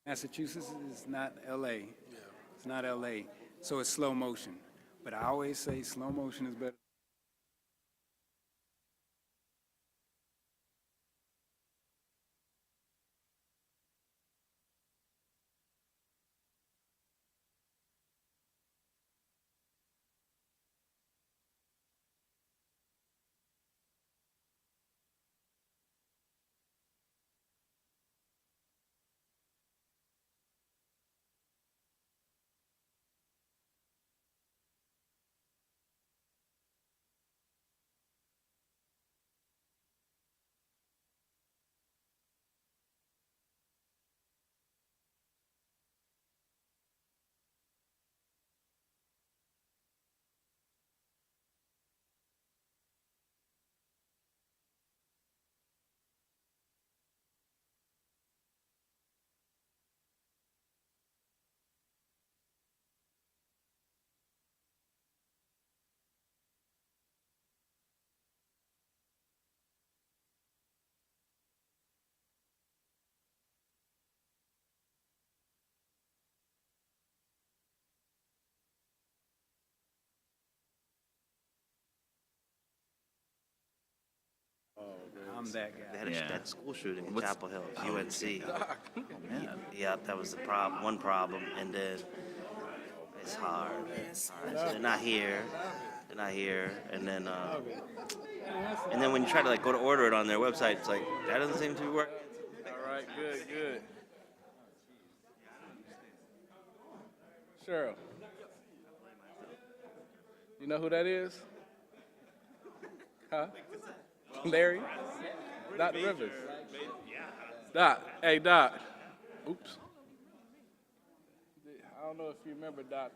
Massachusetts is not LA. It's not LA. So it's slow motion. But I always say slow motion is better. I'm that guy. They had Yeah. that school shooting in What's- Chapel Hill, UNC. Man. Yeah, that was the one problem. And then it's hard. So they're not here. They're not here. And then when you try to like go to order it on their website, it's like that doesn't seem to be working. All right, good. Cheryl. You know who that is? Huh? Larry? Doc Rivers. Doc. Hey, Doc. Oops. I don't know if you remember Doc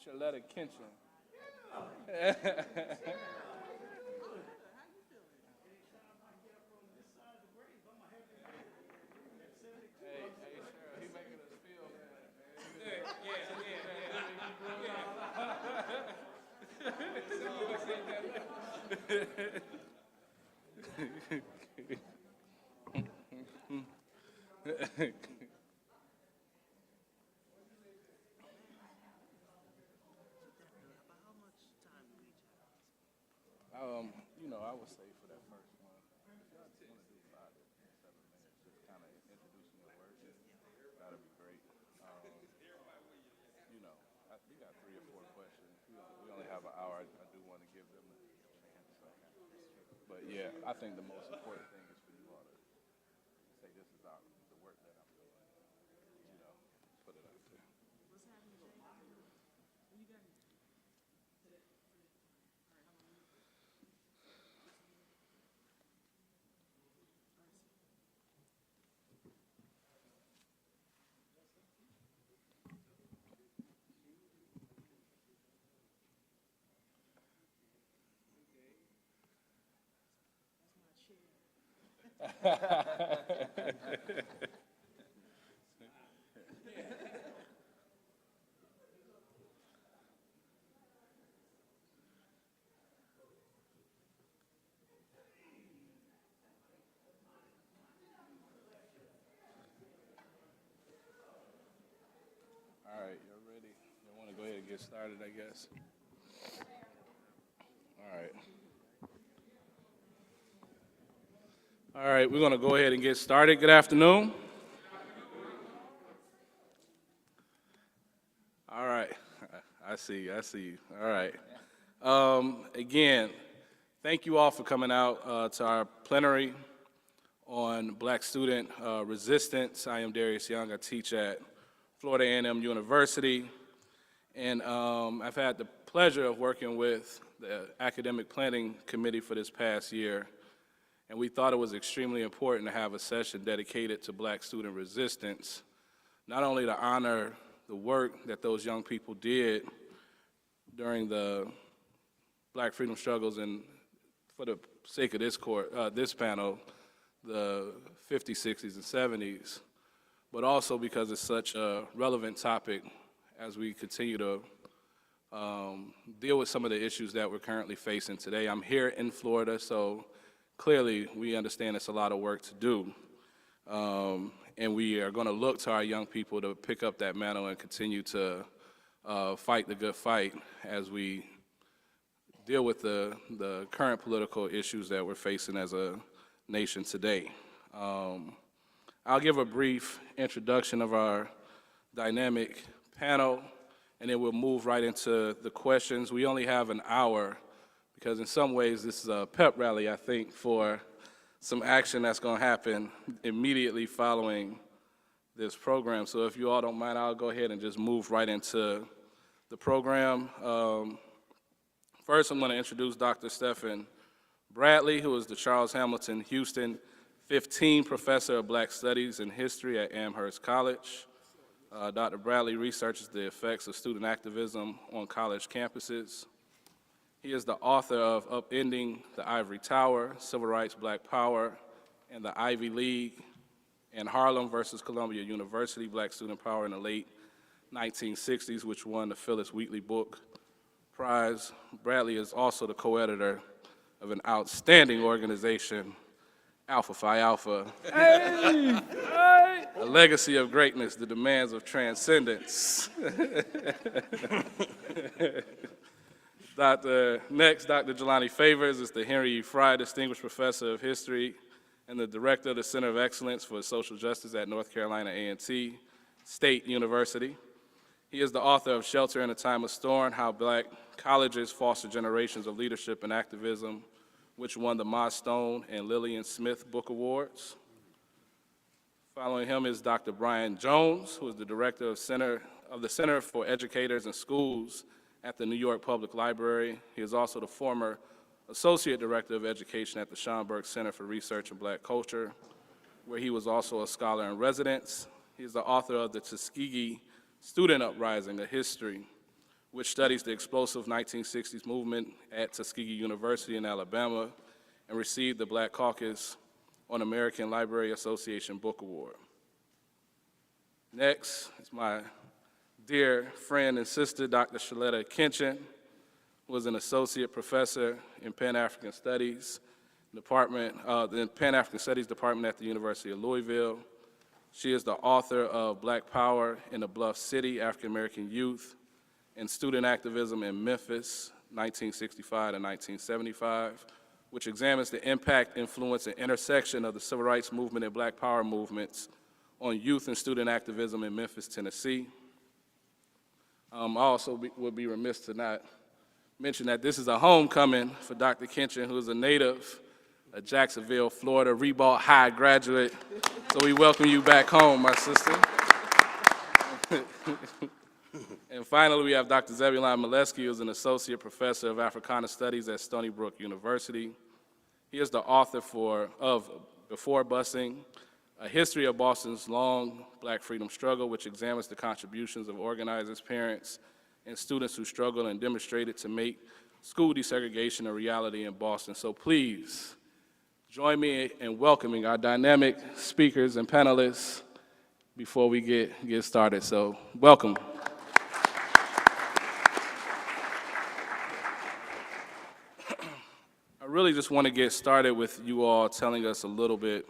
Shaletta Kinchin. He making us feel I would say for that first one, I want to do 5 to 7 minutes, just kind of introducing your work. That'd be great. We got 3 or 4 questions. We only have an hour. I do want to give them a chance. But yeah, I think the most important thing is for you all to say this is the work that I'm doing. Put it out there. All right, you're ready. You want to go ahead and get started, I guess. All right, we're going to go ahead and get started. Good afternoon. All right, I see you. All right. Again, thank you all for coming out to our plenary on Black student resistance. I am Darius Young. I teach at Florida A&M University, and I've had the pleasure of working with the Academic Planning Committee for this past year, and we thought it was extremely important to have a session dedicated to Black student resistance, not only to honor the work that those young people did during the Black freedom struggles, and for the sake of this panel, the 50s, 60s, and 70s, but also because it's such a relevant topic as we continue to deal with some of the issues that we're currently facing today. I'm here in Florida, so clearly we understand it's a lot of work to do. and we are going to look to our young people to pick up that mantle and continue to fight the good fight as we deal with the current political issues that we're facing as a nation today. I'll give a brief introduction of our dynamic panel, and then we'll move right into the questions. We only have an hour because in some ways this is a pep rally, I think, for some action that's going to happen immediately following this program. So if you all don't mind, I'll go ahead and just move right into the program. First, I'm going to introduce Dr. Stephen Bradley, who is the Charles Hamilton Houston 15 Professor of Black Studies and History at Amherst College. Dr. Bradley researches the effects of student activism on college campuses. He is the author of Upending the Ivory Tower, Civil Rights, Black Power, and the Ivy League, and Harlem versus Columbia University, Black Student Power in the late 1960s, which won the Phillis Wheatley Book Prize. Bradley is also the co-editor of an outstanding organization, Alpha Phi Alpha, a legacy of greatness, the demands of transcendence. Dr. Jelani Favors is the Henry E. Fry Distinguished Professor of History and the Director of the Center of Excellence for Social Justice at North Carolina A&T State University. He is the author of Shelter in a Time of Storm, How Black Colleges Foster Generations of Leadership and Activism, which won the Ma Stone and Lillian Smith Book Awards. Following him is Dr. Brian Jones, who is the Director of the Center for Educators and Schools at the New York Public Library. He is also the former Associate Director of Education at the Schomburg Center for Research in Black Culture, where he was also a scholar in residence. He is the author of the Tuskegee Student Uprising, A History, which studies the explosive 1960s movement at Tuskegee University in Alabama and received the Black Caucus on American Library Association Book Award. Next is my dear friend and sister, Dr. Shaletta Kinchin, who is an associate professor in Pan-African Studies Department, the Pan-African Studies Department at the University of Louisville. She is the author of Black Power in the Bluff City, African American Youth and Student Activism in Memphis, 1965 to 1975, which examines the impact, influence, and intersection of the Civil Rights Movement and Black Power movements on youth and student activism in Memphis, Tennessee. I also would be remiss to not mention that this is a homecoming for Dr. Kinchin, who is a native of Jacksonville, Florida, Ribault High graduate. So we welcome you back home, my sister. And finally, we have Dr. Zebulon Molesky, who is an associate professor of Africana Studies at Stony Brook University. He is the author of Before Busing, A History of Boston's Long Black Freedom Struggle, which examines the contributions of organizers, parents, and students who struggled and demonstrated to make school desegregation a reality in Boston. So please, join me in welcoming our dynamic speakers and panelists before we get started. So welcome. I really just want to get started with you all telling us a little bit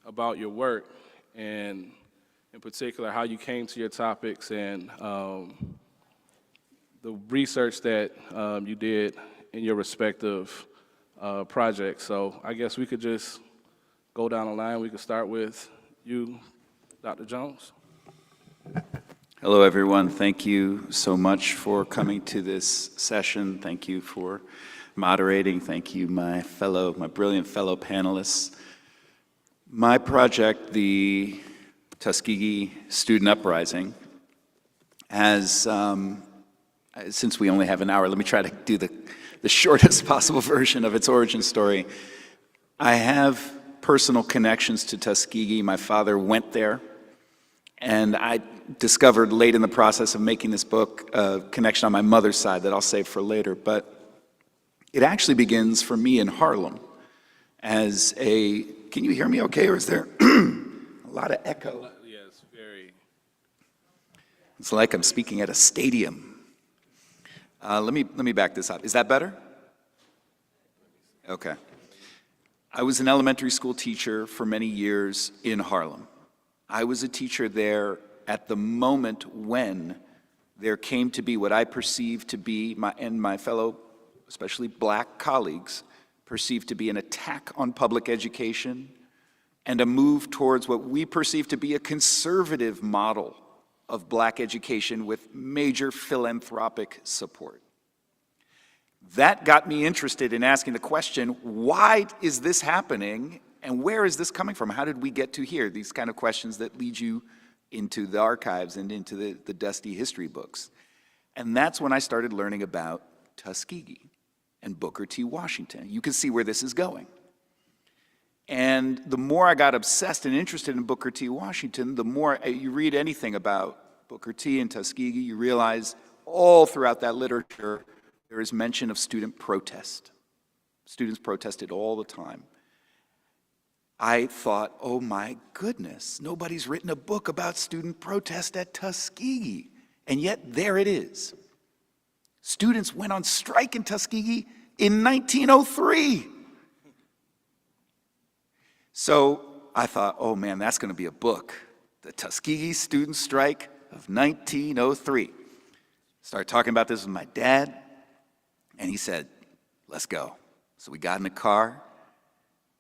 about your work, and in particular how you came to your topics and the research that you did in your respective projects. So I guess we could just go down the line. We could start with you, Dr. Jones. Hello, everyone. Thank you so much for coming to this session. Thank you for moderating. Thank you, my brilliant fellow panelists. My project, the Tuskegee Student Uprising, has, since we only have an hour, let me try to do the shortest possible version of its origin story. I have personal connections to Tuskegee. My father went there, and I discovered late in the process of making this book a connection on my mother's side that I'll save for later. But it actually begins for me in Harlem as a, can you hear me okay, or is there a lot of echo? Yes, very. It's like I'm speaking at a stadium. Let me back this up. Is that better? Okay. I was an elementary school teacher for many years in Harlem. I was a teacher there at the moment when there came to be what I perceived to be, and my fellow, especially black colleagues, perceived to be an attack on public education and a move towards what we perceive to be a conservative model of black education with major philanthropic support. That got me interested in asking the question, why is this happening and where is this coming from? How did we get to here? These kind of questions that lead you into the archives and into the dusty history books. And that's when I started learning about Tuskegee and Booker T. Washington. You can see where this is going. And the more I got obsessed and interested in Booker T. Washington, the more you read anything about Booker T. and Tuskegee, you realize all throughout that literature there is mention of student protest. Students protested all the time. I thought, oh my goodness, nobody's written a book about student protest at Tuskegee. And yet there it is. Students went on strike in Tuskegee in 1903. So I thought, oh man, that's going to be a book. The Tuskegee Student Strike of 1903. Started talking about this with my dad, and he said, let's go. So we got in the car,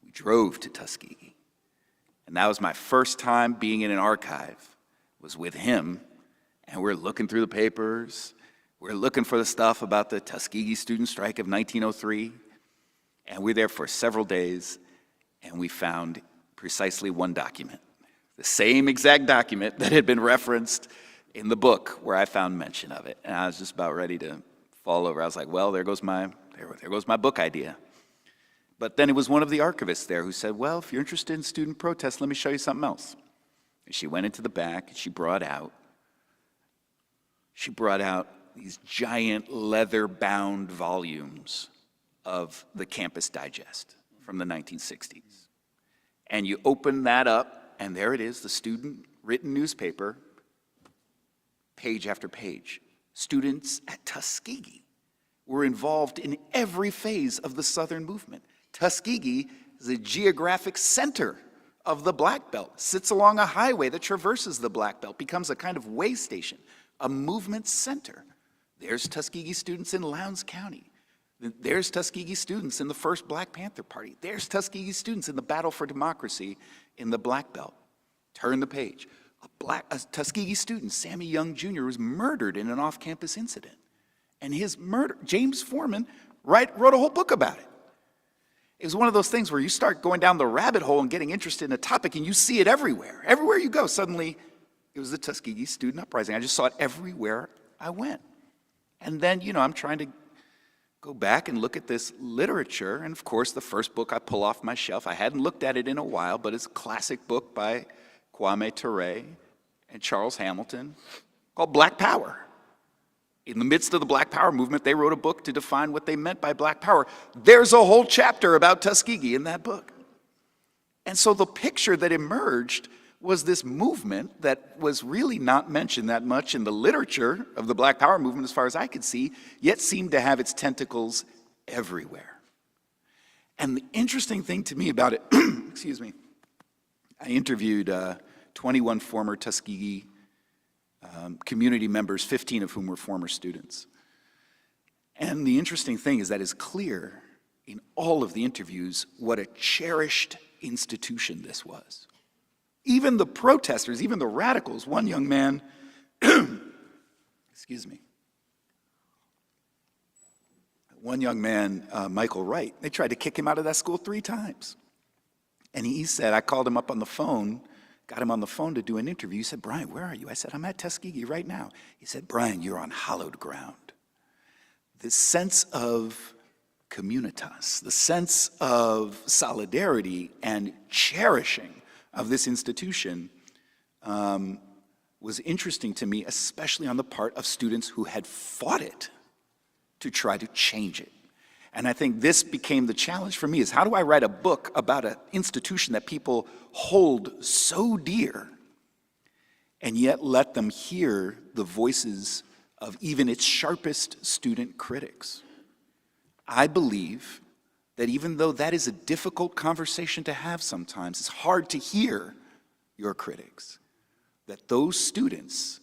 we drove to Tuskegee. And that was my first time being in an archive, was with him, and we're looking through the papers, we're looking for the stuff about the Tuskegee Student Strike of 1903, and we're there for several days, and we found precisely one document, the same exact document that had been referenced in the book where I found mention of it. And I was just about ready to fall over. I was like, well, there goes my book idea. But then it was one of the archivists there who said, well, if you're interested in student protest, let me show you something else. And she went into the back and she brought out these giant leather-bound volumes of the Campus Digest from the 1960s. And you open that up, and there it is, the student-written newspaper, page after page. Students at Tuskegee were involved in every phase of the Southern movement. Tuskegee is a geographic center of the Black Belt, sits along a highway that traverses the Black Belt, becomes a kind of way station, a movement center. There's Tuskegee students in Lowndes County. There's Tuskegee students in the first Black Panther Party. There's Tuskegee students in the battle for democracy in the Black Belt. Turn the page. A Tuskegee student, Sammy Young Jr., was murdered in an off-campus incident. And his murder, James Foreman, wrote a whole book about it. It was one of those things where you start going down the rabbit hole and getting interested in a topic, and you see it everywhere. Everywhere you go, suddenly, it was the Tuskegee student uprising. I just saw it everywhere I went. And then, I'm trying to go back and look at this literature, and of course, the first book I pull off my shelf, I hadn't looked at it in a while, but it's a classic book by Kwame Ture and Charles Hamilton called Black Power. In the midst of the Black Power movement, they wrote a book to define what they meant by Black Power. There's a whole chapter about Tuskegee in that book. And so the picture that emerged was this movement that was really not mentioned that much in the literature of the Black Power movement, as far as I could see, yet seemed to have its tentacles everywhere. And the interesting thing to me about it, excuse me, I interviewed 21 former Tuskegee community members, 15 of whom were former students. And the interesting thing is that it's clear in all of the interviews what a cherished institution this was. Even the protesters, even the radicals, one young man, excuse me, Michael Wright, they tried to kick him out of that school 3 times. And he said, I called him up on the phone, got him on the phone to do an interview. He said, Brian, where are you? I said, I'm at Tuskegee right now. He said, Brian, you're on hallowed ground. This sense of communitas, the sense of solidarity and cherishing of this institution was interesting to me, especially on the part of students who had fought it to try to change it. And I think this became the challenge for me, is how do I write a book about an institution that people hold so dear and yet let them hear the voices of even its sharpest student critics? I believe that even though that is a difficult conversation to have sometimes, it's hard to hear your critics, that those students,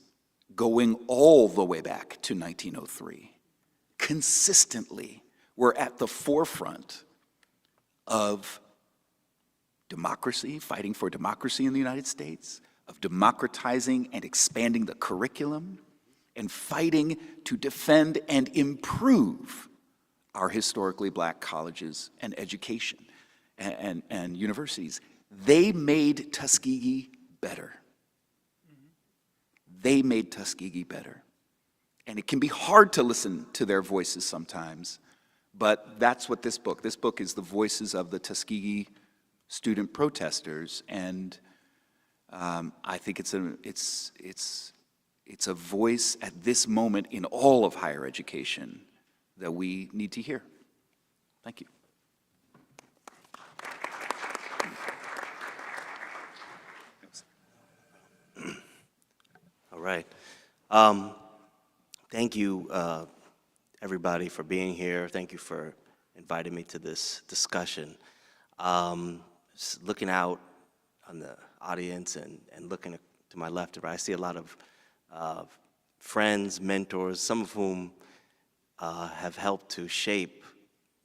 going all the way back to 1903, consistently were at the forefront of democracy, fighting for democracy in the United States, of democratizing and expanding the curriculum, and fighting to defend and improve our historically black colleges and education and universities. They made Tuskegee better. They made Tuskegee better. And it can be hard to listen to their voices sometimes, but that's what this book is the voices of the Tuskegee student protesters, and I think it's a voice at this moment in all of higher education that we need to hear. Thank you. All right. Thank you, everybody, for being here. Thank you for inviting me to this discussion. Just looking out on the audience and looking to my left and right, I see a lot of friends, mentors, some of whom have helped to shape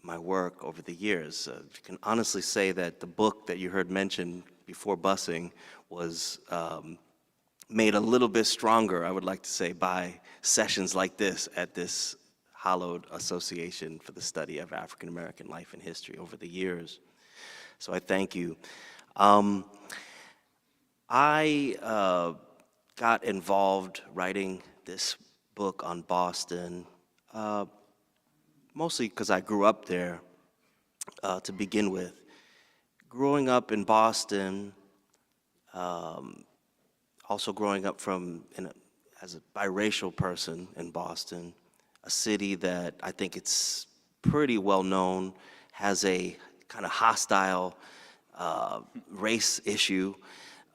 my work over the years. You can honestly say that the book that you heard mentioned before busing was made a little bit stronger, I would like to say, by sessions like this at this hallowed association for the study of African American life and history over the years. So I thank you. I got involved writing this book on Boston, mostly because I grew up there to begin with. Growing up in Boston, also growing up as a biracial person in Boston, a city that I think it's pretty well known has a kind of hostile race issue,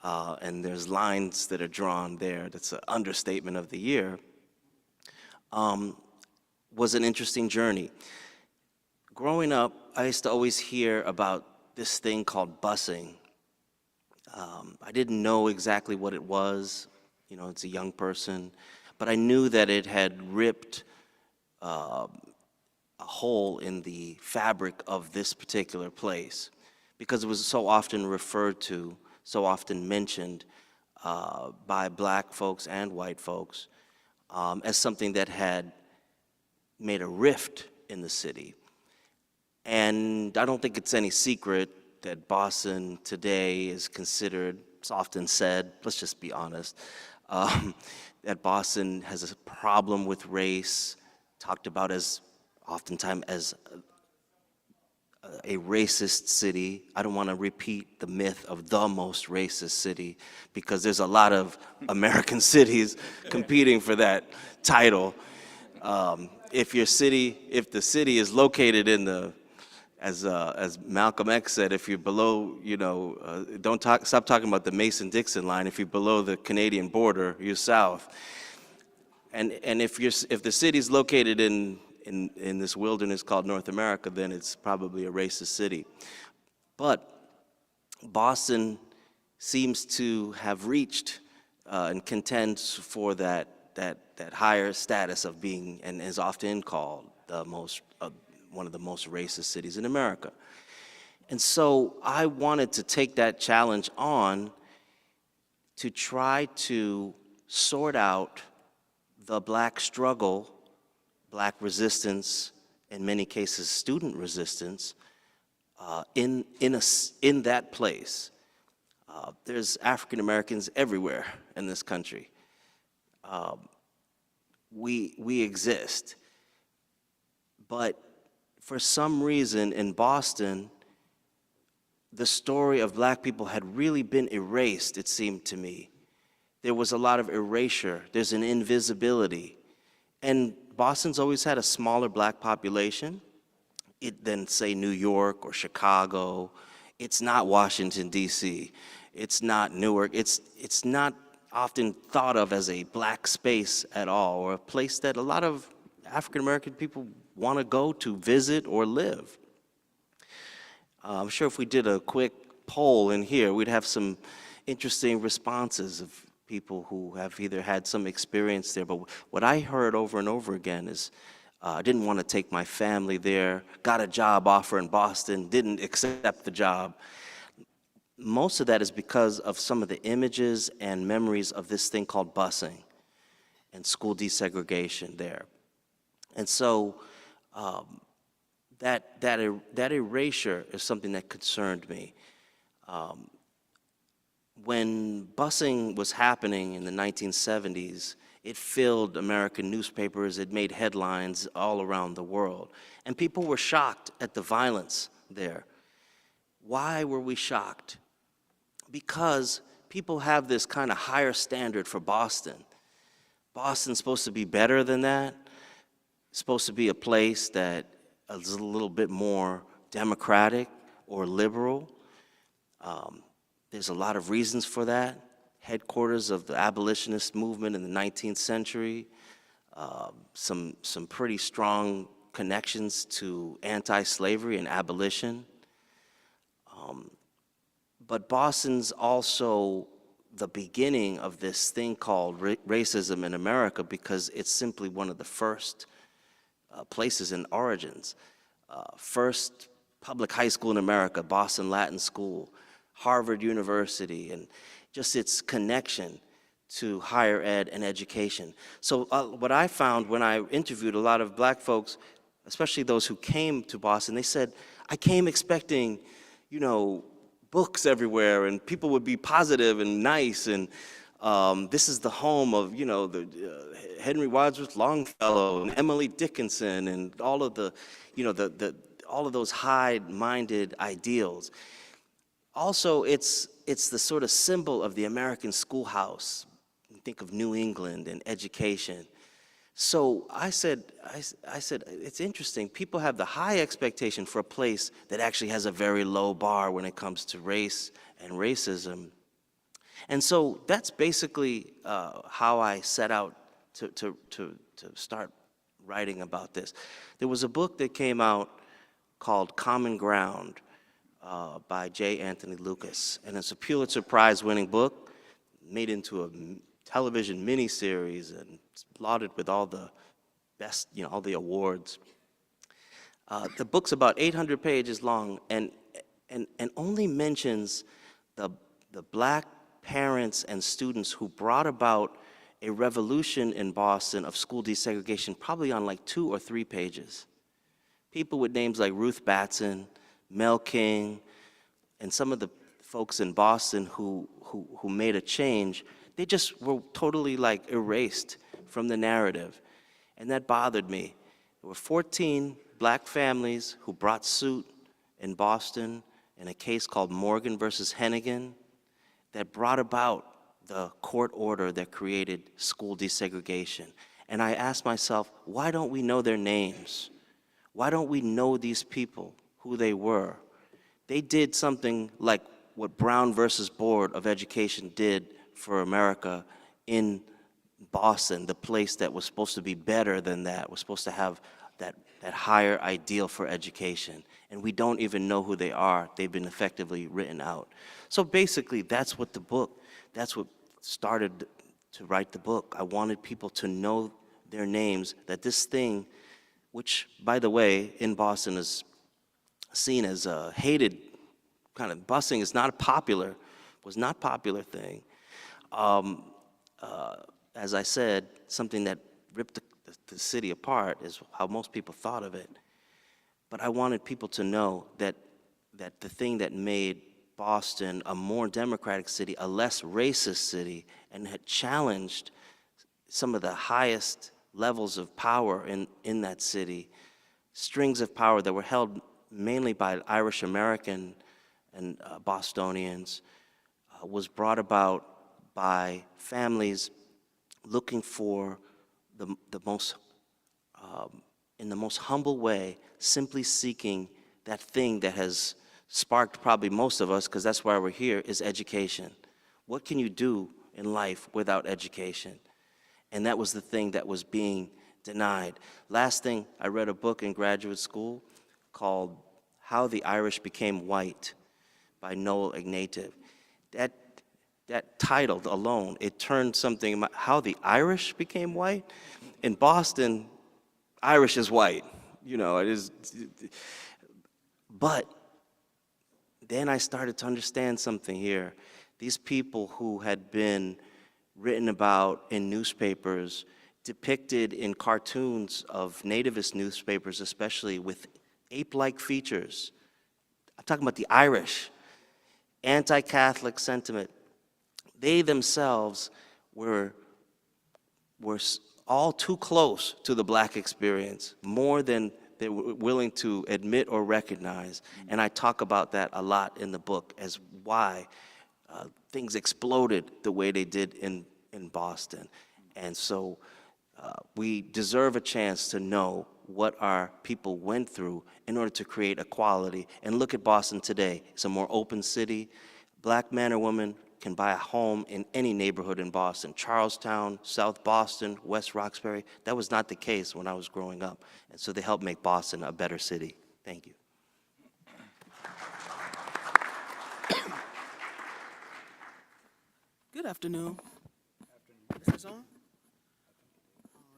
and there's lines that are drawn there. That's an understatement of the year. Was an interesting journey. Growing up, I used to always hear about this thing called busing. I didn't know exactly what it was, you know, as a young person, but I knew that it had ripped a hole in the fabric of this particular place because it was so often referred to, so often mentioned by black folks and white folks as something that had made a rift in the city. And I don't think it's any secret that Boston today is considered, it's often said, let's just be honest, that Boston has a problem with race, talked about as oftentimes as a racist city. I don't want to repeat the myth of the most racist city because there's a lot of American cities competing for that title. If the city is located in the, as Malcolm X said, if you're below, you know, stop talking about the Mason-Dixon line. If you're below the Canadian border, you're south. And if the city's located in this wilderness called North America, then it's probably a racist city. But Boston seems to have reached and contends for that higher status of being, and is often called one of the most racist cities in America. And so I wanted to take that challenge on to try to sort out the black struggle, black resistance, in many cases student resistance, in that place. There's African Americans everywhere in this country. We exist. But for some reason in Boston, the story of black people had really been erased, it seemed to me. There was a lot of erasure. There's an invisibility. And Boston's always had a smaller black population than, say, New York or Chicago. It's not Washington, D.C. It's not Newark. It's not often thought of as a black space at all, or a place that a lot of African-American people want to go to visit or live. I'm sure if we did a quick poll in here, we'd have some interesting responses of people who have either had some experience there. But what I heard over and over again is, I didn't want to take my family there, got a job offer in Boston, didn't accept the job. Most of that is because of some of the images and memories of this thing called busing and school desegregation there. And so that erasure is something that concerned me. When busing was happening in the 1970s, it filled American newspapers, it made headlines all around the world. And people were shocked at the violence there. Why were we shocked? Because people have this kind of higher standard for Boston. Boston's supposed to be better than that. It's supposed to be a place that is a little bit more democratic or liberal. There's a lot of reasons for that. Headquarters of the abolitionist movement in the 19th century, some pretty strong connections to anti-slavery and abolition. But Boston's also the beginning of this thing called racism in America, because it's simply one of the first places and origins. First public high school in America, Boston Latin School, Harvard University, and just its connection to higher ed and education. So what I found when I interviewed a lot of black folks, especially those who came to Boston, they said, I came expecting, books everywhere, and people would be positive and nice, and this is the home of, the Henry Wadsworth Longfellow and Emily Dickinson and all of the, all of those high-minded ideals. Also, it's the sort of symbol of the American schoolhouse. Think of New England and education. So I said, it's interesting. People have the high expectation for a place that actually has a very low bar when it comes to race and racism. And so that's basically how I set out to start writing about this. There was a book that came out called Common Ground by J. Anthony Lucas, and it's a Pulitzer Prize-winning book, made into a television miniseries and lauded with all the best, all the awards. The book's about 800 pages long and only mentions the black parents and students who brought about a revolution in Boston of school desegregation, probably on like 2 or 3 pages. People with names like Ruth Batson, Mel King, and some of the folks in Boston who made a change, they just were totally like erased from the narrative. And that bothered me. There were 14 black families who brought suit in Boston in a case called Morgan versus Hennigan that brought about the court order that created school desegregation. And I asked myself, why don't we know their names? Why don't we know these people, who they were? They did something like what Brown versus Board of Education did for America in Boston, the place that was supposed to be better than that, was supposed to have that higher ideal for education. And we don't even know who they are. They've been effectively written out. So basically, that's what started to write the book. I wanted people to know their names, that this thing, which, by the way, in Boston is seen as a hated kind of, busing is was not a popular thing. As I said, something that ripped the city apart is how most people thought of it. But I wanted people to know that the thing that made Boston a more democratic city, a less racist city, and had challenged some of the highest levels of power in that city, strings of power that were held mainly by Irish American and Bostonians, was brought about by families looking for the most, in the most humble way, simply seeking that thing that has sparked probably most of us, because that's why we're here, is education. What can you do in life without education? And that was the thing that was being denied. Last thing, I read a book in graduate school called How the Irish Became White by Noel Ignatieff. That that title alone, it turned something about how the Irish became white. In Boston, Irish is white, you know, it is. But then I started to understand something here. These people who had been written about in newspapers, depicted in cartoons of nativist newspapers, especially with ape-like features. I'm talking about the Irish, anti-Catholic sentiment. They themselves were all too close to the black experience, more than they were willing to admit or recognize. And I talk about that a lot in the book as why things exploded the way they did in Boston. And so we deserve a chance to know what our people went through in order to create equality. And look at Boston today. It's a more open city. Black man or woman can buy a home in any neighborhood in Boston. Charlestown, South Boston, West Roxbury. That was not the case when I was growing up. And so they helped make Boston a better city. Thank you. Good afternoon. Is this on? All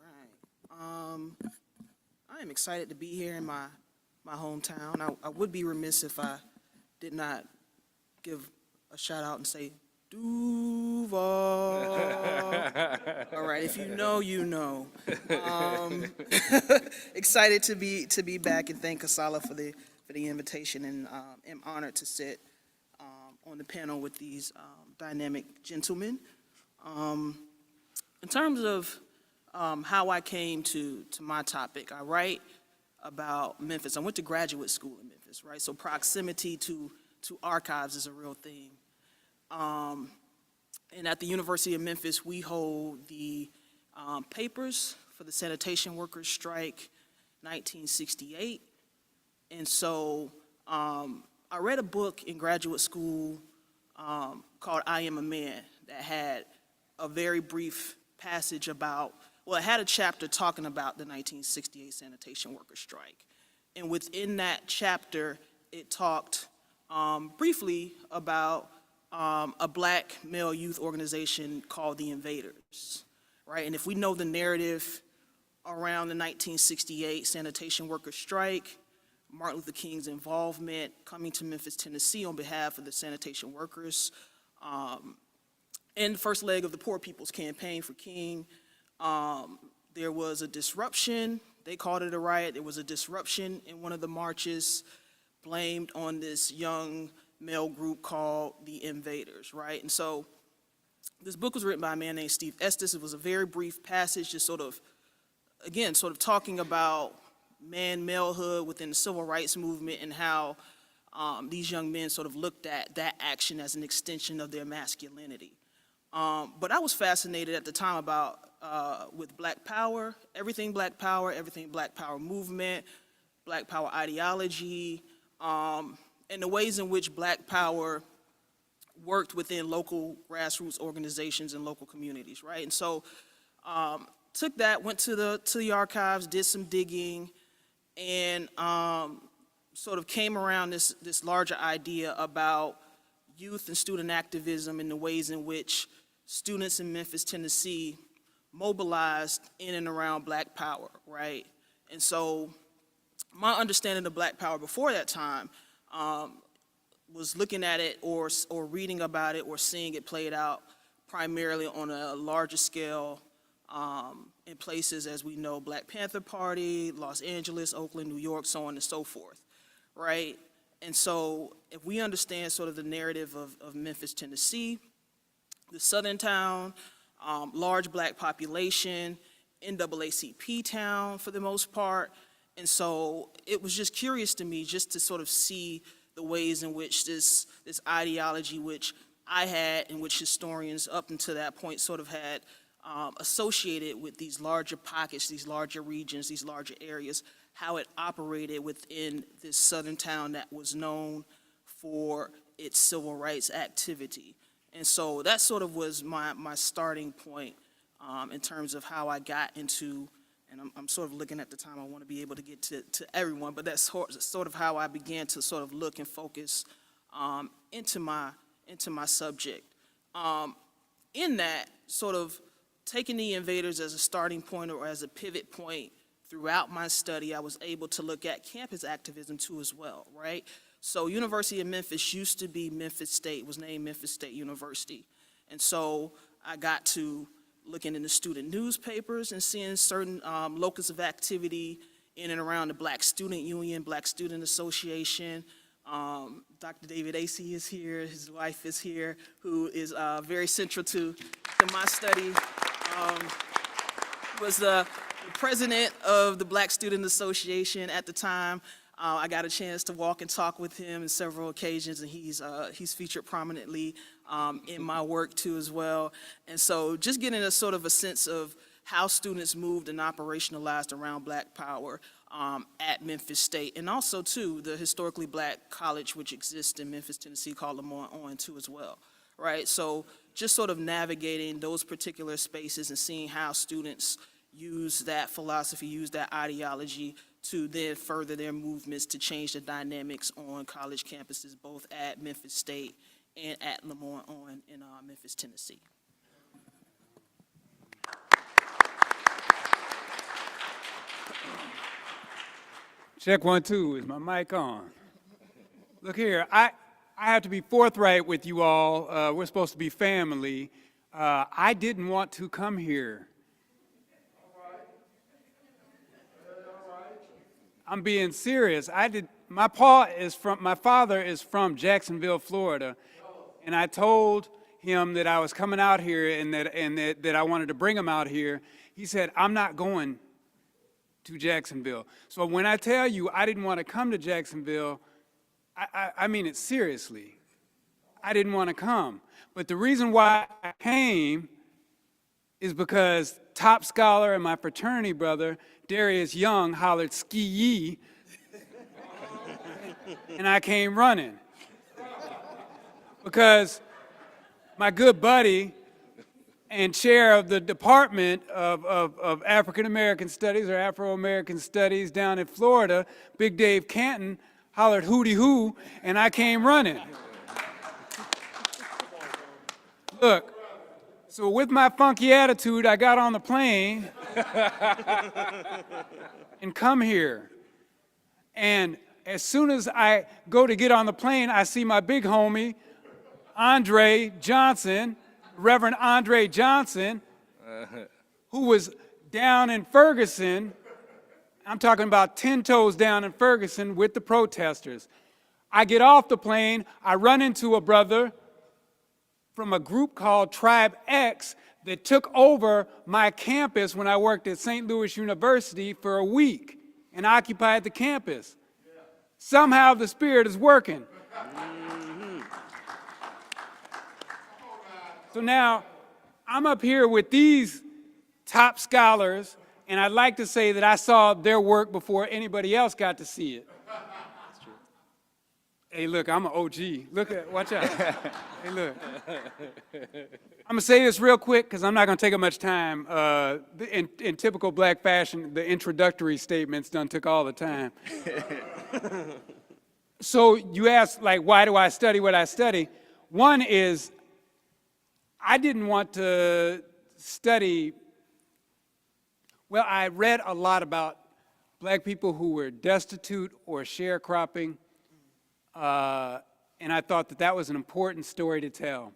right. I am excited to be here in my hometown. I would be remiss if I did not give a shout out and say Duval. All right, if you know, you know. Excited to be back, and thank Asalh for the invitation, and am honored to sit on the panel with these dynamic gentlemen. In terms of how I came to my topic, I write about Memphis. I went to graduate school in Memphis, right? So proximity to archives is a real thing. And at the University of Memphis, we hold the papers for the sanitation workers strike 1968. And so I read a book in graduate school called I Am a Man that had a very brief passage about, well, it had a chapter talking about the 1968 sanitation workers strike. And within that chapter, it talked briefly about a black male youth organization called the Invaders, right? And if we know the narrative around the 1968 sanitation workers strike, Martin Luther King's involvement, coming to Memphis, Tennessee on behalf of the sanitation workers, and the first leg of the Poor People's Campaign for King, there was a disruption. They called it a riot. There was a disruption in one of the marches blamed on this young male group called the Invaders, right? And so this book was written by a man named Steve Estes. It was a very brief passage, just sort of talking about malehood within the civil rights movement and how these young men sort of looked at that action as an extension of their masculinity. But I was fascinated at the time about, with Black Power, everything Black Power movement, Black Power ideology, and the ways in which Black Power worked within local grassroots organizations and local communities, right? And so took that, went to the archives, did some digging, and sort of came around this larger idea about youth and student activism and the ways in which students in Memphis, Tennessee mobilized in and around Black Power, right? And so my understanding of Black Power before that time was looking at it or reading about it or seeing it played out primarily on a larger scale in places, as we know, Black Panther Party, Los Angeles, Oakland, New York, so on and so forth, right? And so if we understand sort of the narrative of Memphis, Tennessee, the southern town, large Black population, NAACP town for the most part, and so it was just curious to me just to sort of see the ways in which this ideology, which I had and which historians up until that point sort of had associated with these larger pockets, these larger regions, these larger areas, how it operated within this southern town that was known for its civil rights activity. And so that sort of was my starting point in terms of how I got into, and I'm sort of looking at the time, I want to be able to get to everyone, but that's sort of how I began to sort of look and focus into my subject. In that, sort of taking the invaders as a starting point or as a pivot point throughout my study, I was able to look at campus activism too as well, right? So University of Memphis used to be Memphis State, was named Memphis State University. And so I got to looking in the student newspapers and seeing certain locus of activity in and around the Black Student Union, Black Student Association. Dr. David Acey is here, his wife is here, who is very central to my study. Was the president of the Black Student Association at the time. I got a chance to walk and talk with him on several occasions, and he's featured prominently in my work too as well. And so just getting a sort of a sense of how students moved and operationalized around Black power at Memphis State, and also too the historically Black college which exists in Memphis, Tennessee, called Lamont too as well, right? So just sort of navigating those particular spaces and seeing how students use that philosophy, use that ideology to then further their movements to change the dynamics on college campuses, both at Memphis State and at Lamont in Memphis, Tennessee. Check 1, 2, is my mic on? Look here, I have to be forthright with you all. We're supposed to be family. I didn't want to come here. I'm being serious. My father is from Jacksonville, Florida, and I told him that I was coming out here and that I wanted to bring him out here. He said, I'm not going to Jacksonville. So when I tell you I didn't want to come to Jacksonville, I mean it seriously. I didn't want to come. But the reason why I came is because top scholar and my fraternity brother, Darius Young, hollered ski yee, and I came running. Because my good buddy and chair of the Department of African American Studies or Afro-American Studies down in Florida, Big Dave Canton, hollered hootie hoo, and I came running. Look, so with my funky attitude, I got on the plane and come here. And as soon as I go to get on the plane, I see my big homie, Andre Johnson, Reverend Andre Johnson, who was down in Ferguson. I'm talking about 10 toes down in Ferguson with the protesters. I get off the plane, I run into a brother from a group called Tribe X that took over my campus when I worked at St. Louis University for a week and occupied the campus. Somehow the spirit is working. So now I'm up here with these top scholars, and I'd like to say that I saw their work before anybody else got to see it. That's true. Hey, look, I'm an OG. Watch out. Hey, look. I'm gonna say this real quick because I'm not gonna take up much time. In typical Black fashion, the introductory statements done took all the time. So you asked, like, why do I study what I study? One is, I didn't want to study, well, I read a lot about Black people who were destitute or sharecropping, and I thought that that was an important story to tell.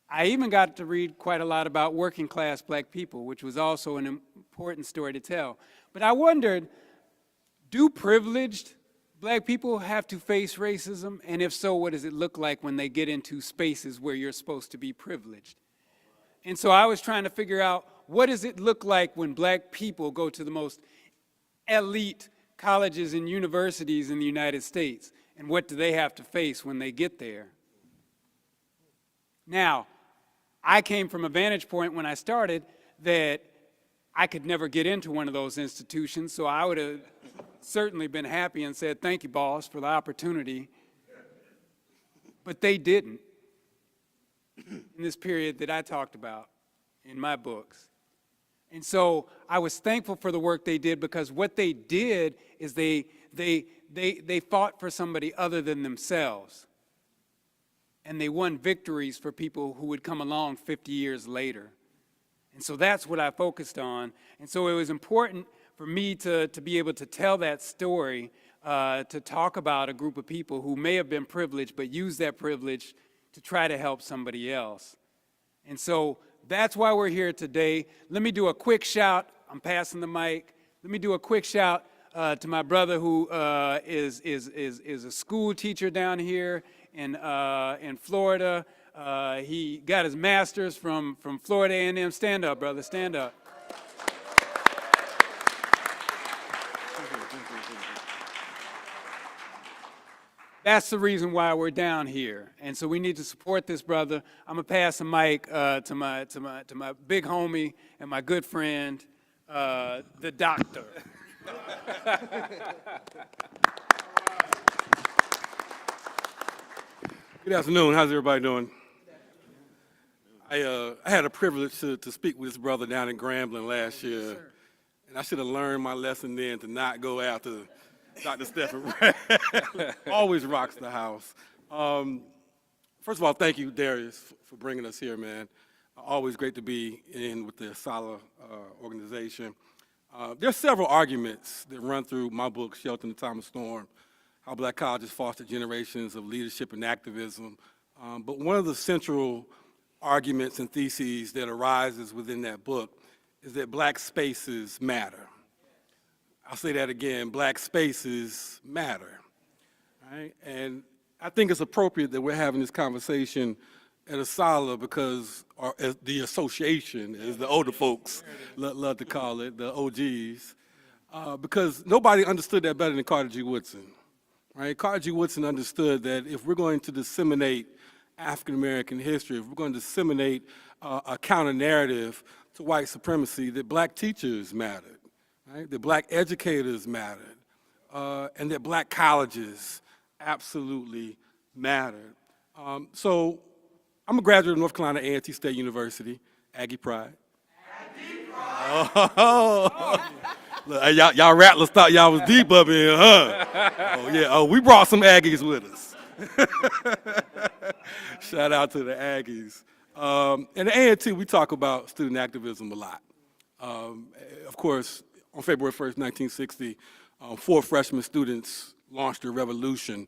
I even got to read quite a lot about working class Black people, which was also an important story to tell. But I wondered, do privileged Black people have to face racism? And if so, what does it look like when they get into spaces where you're supposed to be privileged? And so I was trying to figure out, what does it look like when Black people go to the most elite colleges and universities in the United States? And what do they have to face when they get there? Now, I came from a vantage point when I started that I could never get into one of those institutions, so I would have certainly been happy and said, thank you, boss, for the opportunity. But they didn't in this period that I talked about in my books. And so I was thankful for the work they did, because what they did is they fought for somebody other than themselves. and they won victories for people who would come along 50 years later. And so that's what I focused on. And so it was important for me to be able to tell that story, to talk about a group of people who may have been privileged, but used that privilege to try to help somebody else. And so that's why we're here today. Let me do a quick shout. I'm passing the mic. Let me do a quick shout to my brother who is a school teacher down here in Florida. He got his master's from Florida A&M. Stand up, brother, stand up. That's the reason why we're down here, and so we need to support this brother. I'm gonna pass the mic to my big homie and my good friend, the doctor. Good afternoon. How's everybody doing? I had a privilege to speak with this brother down in Grambling last year, and I should have learned my lesson then to not go after Dr. Stephen. Always rocks the house. First of all, thank you, Darius, for bringing us here, man. Always great to be in with the Asalh organization. There's several arguments that run through my book, Shelter in the Time of Storm, how black colleges foster generations of leadership and activism. But one of the central arguments and theses that arises within that book is that black spaces matter. I'll say that again, black spaces matter, right? And I think it's appropriate that we're having this conversation at Asalh because as the association, as the older folks love to call it, the OGs, because nobody understood that better than Carter G. Woodson, right? Carter G. Woodson understood that if we're going to disseminate African-American history, if we're going to disseminate a counter-narrative to white supremacy, that black teachers mattered. Right? That black educators mattered, and that black colleges absolutely mattered. So I'm a graduate of North Carolina A&T State University, Aggie Pride. Aggie Pride! Oh. Look, y'all rattlers thought y'all was deep up in here, huh? Oh yeah, oh, we brought some Aggies with us. Shout out to the Aggies. And the A&T, we talk about student activism a lot. Of course, on February 1st, 1960, 4 freshman students launched a revolution.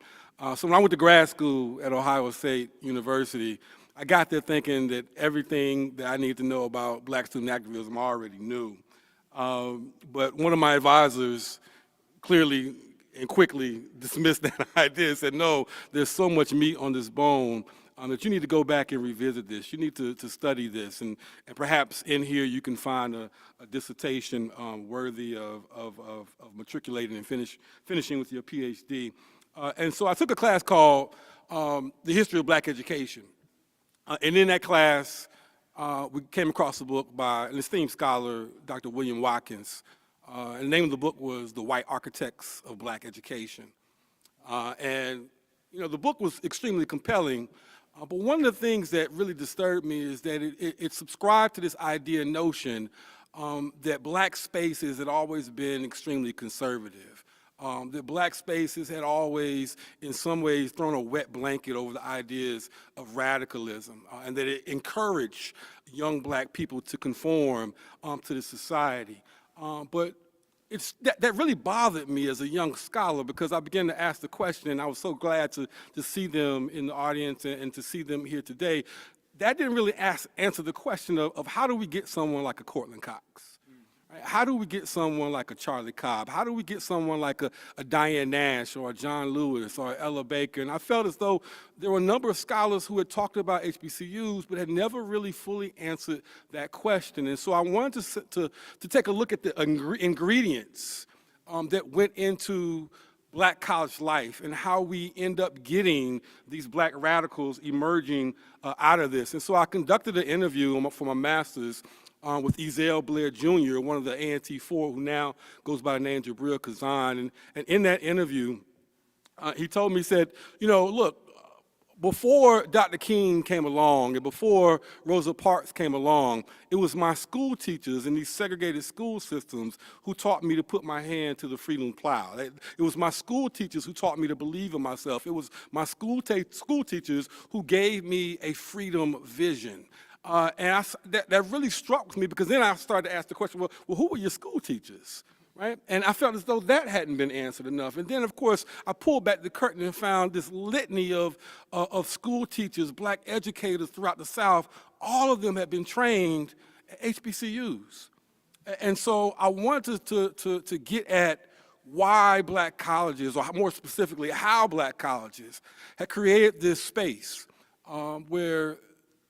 So when I went to grad school at Ohio State University, I got there thinking that everything that I needed to know about black student activism I already knew. But one of my advisors clearly and quickly dismissed that idea and said, no, there's so much meat on this bone that you need to go back and revisit this. You need to study this, and perhaps in here you can find a dissertation worthy of matriculating and finishing with your PhD. And so I took a class called The History of Black Education. And in that class, we came across a book by an esteemed scholar, Dr. William Watkins. And the name of the book was The White Architects of Black Education. And you know, the book was extremely compelling, but one of the things that really disturbed me is that it subscribed to this idea and notion that black spaces had always been extremely conservative. That black spaces had always, in some ways, thrown a wet blanket over the ideas of radicalism, and that it encouraged young black people to conform to the society. But that really bothered me as a young scholar, because I began to ask the question, and I was so glad to see them in the audience and to see them here today. That didn't really answer the question of how do we get someone like a Cortland Cox? Right? How do we get someone like a Charlie Cobb? How do we get someone like a Diane Nash or a John Lewis or Ella Baker? And I felt as though there were a number of scholars who had talked about HBCUs but had never really fully answered that question. And so I wanted to take a look at the ingredients that went into black college life and how we end up getting these black radicals emerging out of this. And so I conducted an interview for my master's with Ezell Blair Jr., one of the A&T 4, who now goes by the name Jabril Kazan. And in that interview, he told me, he said, you know, look, before Dr. King came along and before Rosa Parks came along, it was my school teachers in these segregated school systems who taught me to put my hand to the freedom plow. It was my school teachers who taught me to believe in myself. It was my school teachers who gave me a freedom vision. That really struck with me, because then I started to ask the question, well, who were your school teachers? Right? And I felt as though that hadn't been answered enough. And then, of course, I pulled back the curtain and found this litany of school teachers, black educators throughout the South. All of them had been trained at HBCUs. And so I wanted to get at why black colleges, or more specifically, how black colleges had created this space where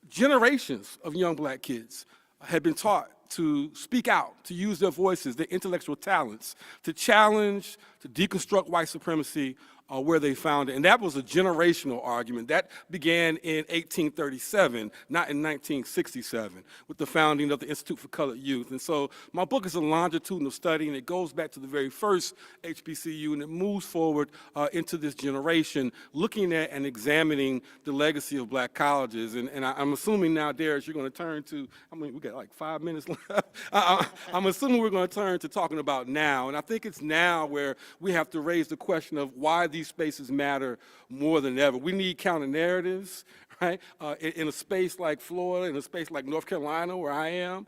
generations of young black kids had been taught to speak out, to use their voices, their intellectual talents, to challenge, to deconstruct white supremacy where they found it. And that was a generational argument. That began in 1837, not in 1967, with the founding of the Institute for Colored Youth. And so my book is a longitudinal study, and it goes back to the very first HBCU, and it moves forward into this generation, looking at and examining the legacy of black colleges. And I'm assuming now, Darius, you're going to turn to, I mean, we got like 5 minutes left. I'm assuming we're going to turn to talking about now. And I think it's now where we have to raise the question of why these spaces matter more than ever. We need counter narratives, right? In a space like Florida, in a space like North Carolina, where I am,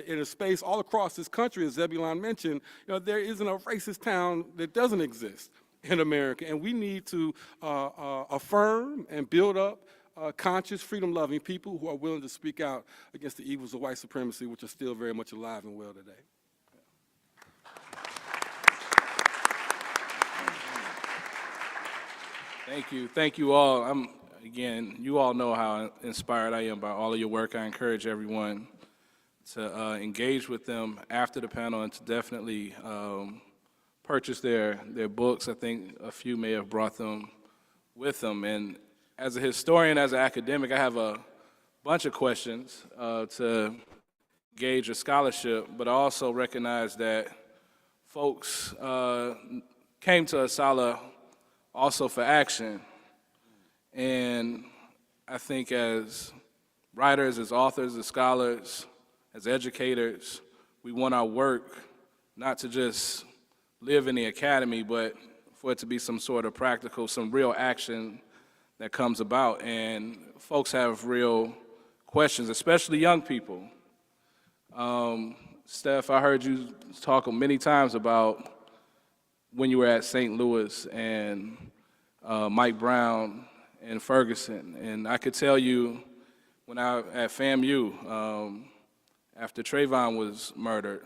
in a space all across this country, as Zebulon mentioned, there isn't a racist town that doesn't exist in America. And we need to affirm and build up conscious, freedom-loving people who are willing to speak out against the evils of white supremacy, which are still very much alive and well today. Thank you all. Again, you all know how inspired I am by all of your work. I encourage everyone to engage with them after the panel and to definitely purchase their books. I think a few may have brought them with them. And as a historian, as an academic, I have a bunch of questions to gauge your scholarship, but I also recognize that folks came to Asalh also for action. And I think as writers, as authors, as scholars, as educators, we want our work not to just live in the academy, but for it to be some sort of practical, some real action that comes about. And folks have real questions, especially young people. Steph, I heard you talk many times about when you were at St. Louis and Mike Brown and Ferguson. And I could tell you when at FAMU, after Trayvon was murdered,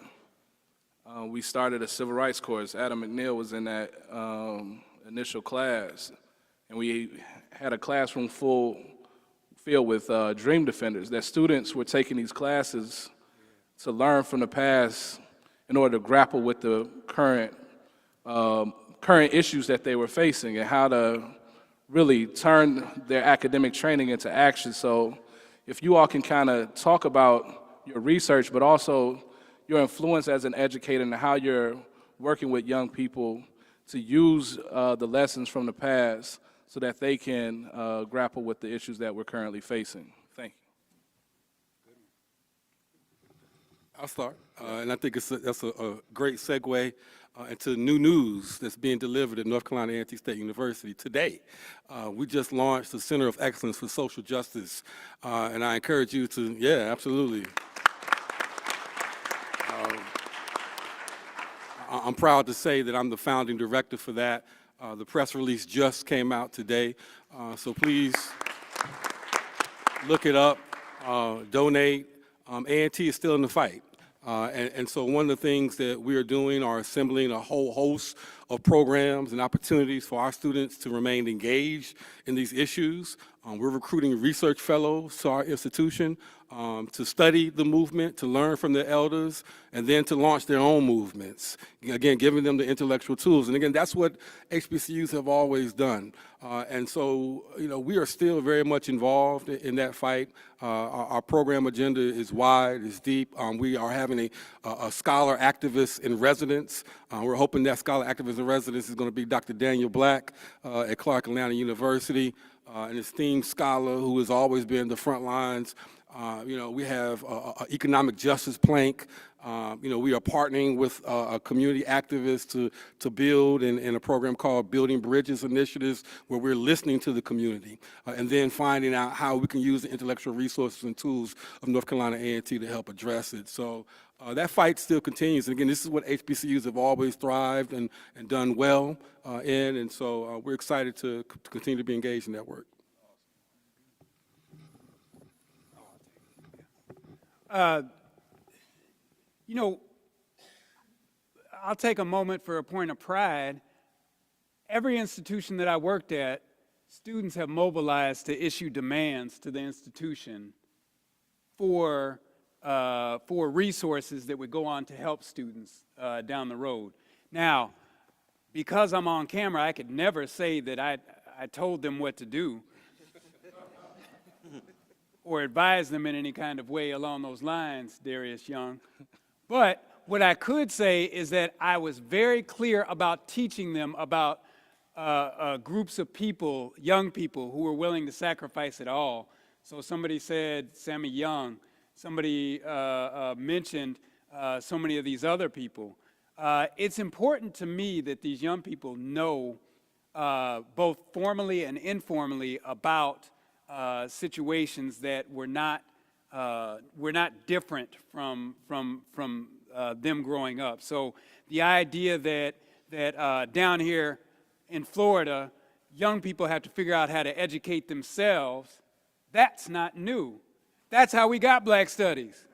we started a civil rights course. Adam McNeil was in that initial class. And we had a classroom filled with dream defenders, that students were taking these classes to learn from the past in order to grapple with the current issues that they were facing and how to really turn their academic training into action. So if you all can kind of talk about your research, but also your influence as an educator and how you're working with young people to use the lessons from the past so that they can grapple with the issues that we're currently facing. Thank you. I'll start, and I think that's a great segue into new news that's being delivered at North Carolina A&T State University today. We just launched the Center of Excellence for Social Justice, and I encourage you to, yeah, absolutely. I'm proud to say that I'm the founding director for that. The press release just came out today, so please look it up, donate. A&T is still in the fight. And so one of the things that we are doing are assembling a whole host of programs and opportunities for our students to remain engaged in these issues. We're recruiting research fellows to our institution to study the movement, to learn from their elders, and then to launch their own movements. Again, giving them the intellectual tools. And again, that's what HBCUs have always done. And so, we are still very much involved in that fight. Our program agenda is wide, is deep. We are having a scholar activist in residence. We're hoping that scholar activist professors in residence is going to be Dr. Daniel Black at Clark Atlanta University, an esteemed scholar who has always been the front lines. We have an economic justice plank. We are partnering with a community activist to build in a program called Building Bridges Initiatives, where we're listening to the community and then finding out how we can use the intellectual resources and tools of North Carolina A&T to help address it. So that fight still continues. And again, this is what HBCUs have always thrived and done well in, and so we're excited to continue to be engaged in that work. I'll take a moment for a point of pride. Every institution that I worked at, students have mobilized to issue demands to the institution for resources that would go on to help students down the road. Now, because I'm on camera, I could never say that I told them what to do or advise them in any kind of way along those lines, Darius Young. But what I could say is that I was very clear about teaching them about groups of people, young people, who were willing to sacrifice it all. So somebody said Sammy Young. Somebody mentioned so many of these other people. It's important to me that these young people know both formally and informally about situations that were not different from them growing up. So the idea that down here in Florida, young people have to figure out how to educate themselves, that's not new. That's how we got Black Studies.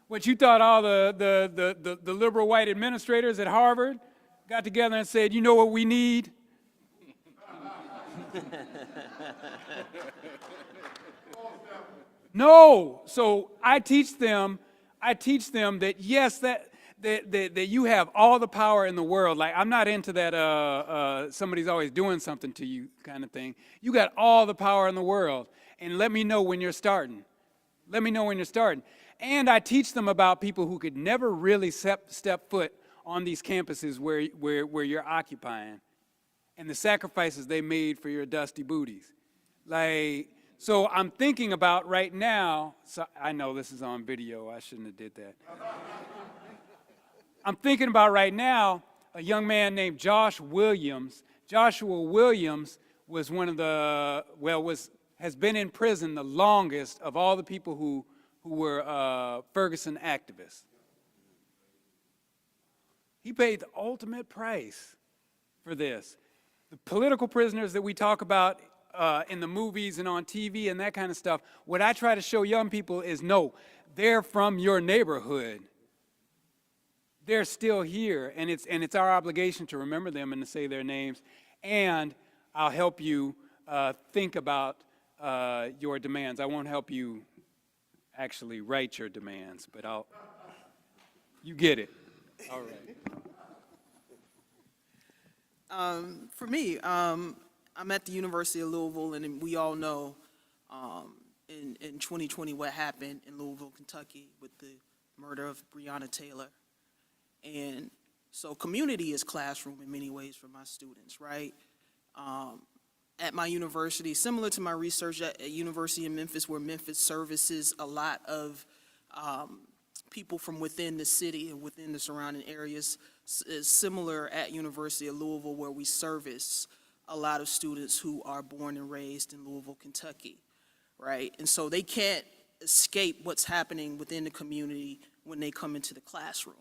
What you thought all the liberal white administrators at Harvard got together and said, you know what we need? No. So I teach them that yes, that you have all the power in the world. Like, I'm not into that somebody's always doing something to you kind of thing. You got all the power in the world. And let me know when you're starting. Let me know when you're starting. And I teach them about people who could never really step foot on these campuses where you're occupying, and the sacrifices they made for your dusty booties. Like, so I'm thinking about right now, so I know this is on video, I shouldn't have did that. I'm thinking about right now a young man named Josh Williams. Joshua Williams was one of the, has been in prison the longest of all the people who were Ferguson activists. He paid the ultimate price for this. The political prisoners that we talk about in the movies and on TV and that kind of stuff, what I try to show young people is, no, they're from your neighborhood. They're still here, and it's our obligation to remember them and to say their names. And I'll help you think about your demands. I won't help you actually write your demands, but you get it. All right. For me, I'm at the University of Louisville, and we all know in 2020 what happened in Louisville, Kentucky with the murder of Breonna Taylor. And so community is classroom in many ways for my students, right? At my university, similar to my research at University of Memphis, where Memphis services a lot of people from within the city and within the surrounding areas, is similar at University of Louisville, where we service a lot of students who are born and raised in Louisville, Kentucky, right? And so they can't escape what's happening within the community when they come into the classroom,